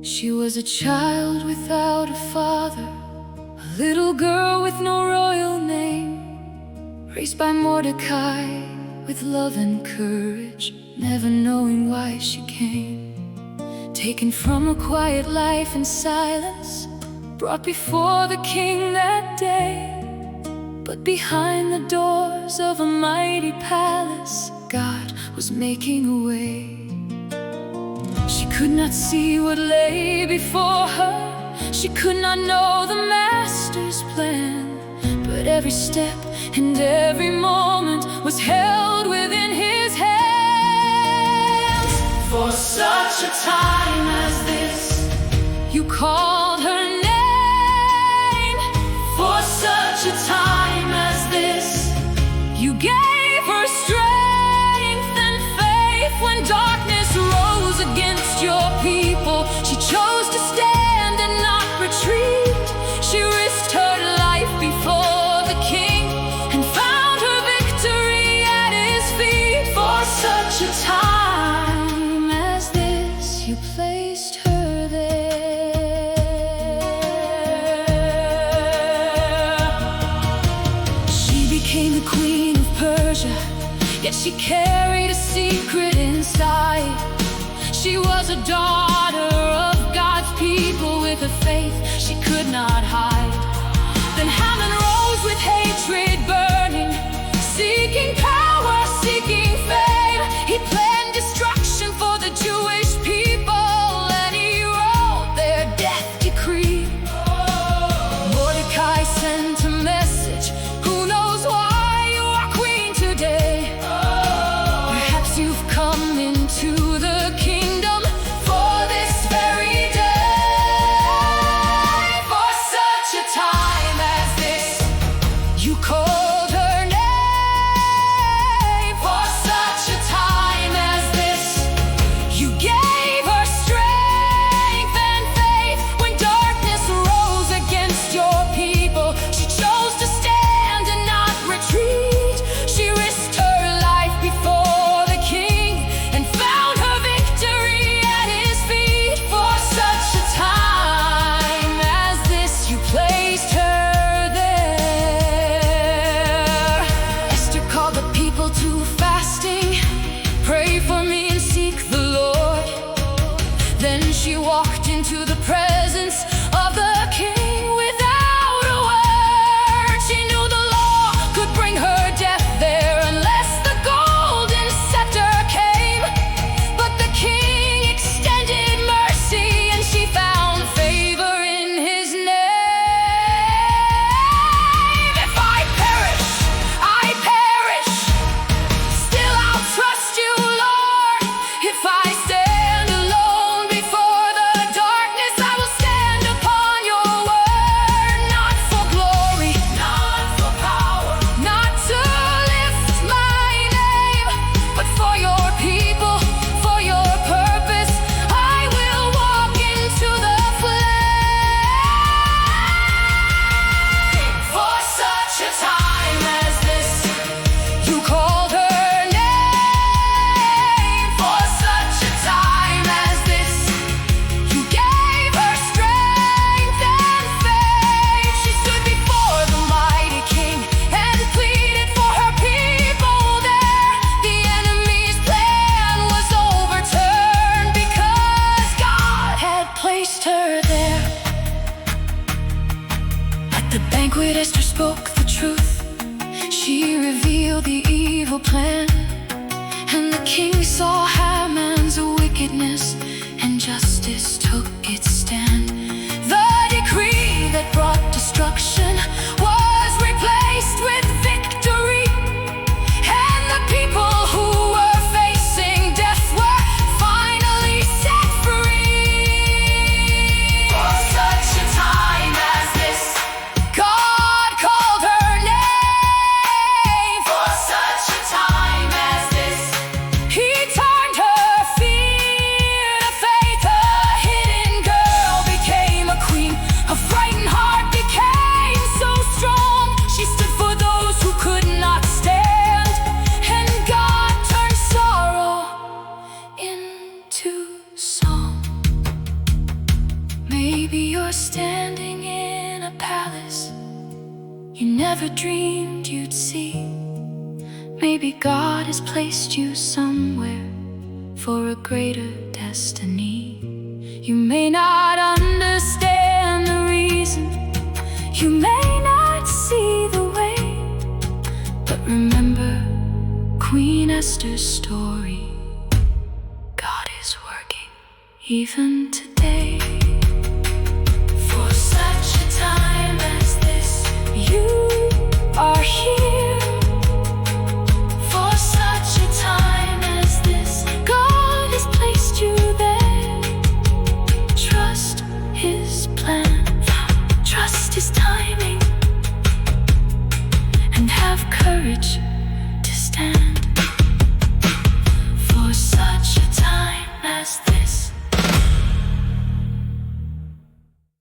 She was a child without a father, a little girl with no royal name, raised by Mordecai with love and courage, never knowing why she came. Taken from a quiet life in silence, brought before the king that day. But behind the doors of a mighty palace, God was making a way. She could not see what lay before her, she could not know the master's plan. But every step and every moment was held within his hands. For such a time as this, you called her name. For such a time as this, you gave her strength and faith. When darkness rose against your people, she chose to stand and not retreat. She risked her life before the king and found her victory at his feet. For such a time as this, you placed her there. She became the Queen of Persia, yet she carried a secret inside. She was a daughter of God's people with a faith she could not hide. Then Haman rose with hatred burning, seeking power, seeking fame. He planned destruction for the Jewish people, and he wrote their death decree. Mordecai sent a message, who knows why you are queen today. Perhaps you've come into the kingdom for this very day. For such a time as this, you called her name. For such a time as this, you gave her strength and faith. When darkness rose against your people, she chose to stand and not retreat. She risked her life before the king and found her victory at his feet. For such a time as this, you placed her there. Esther called the people to fasting. Pray for me and seek the Lord. Then she walked into the presence of the king without a word. She knew the law could bring her death there unless the golden scepter came. But the king extended mercy, and she found favor in his name. If I perish, I perish. Still I'll trust you, Lord. If I stand alone before the darkness, I will Maybe you're standing in a palace you never dreamed you'd see. Maybe God has placed you somewhere for a greater destiny. You may not understand the reason, you may not see the way, but remember Queen Esther's story. God is working even today. For such a time as this, you are here. For such a time as this, God has placed you there. Trust His plan, trust His timing, and have courage to stand.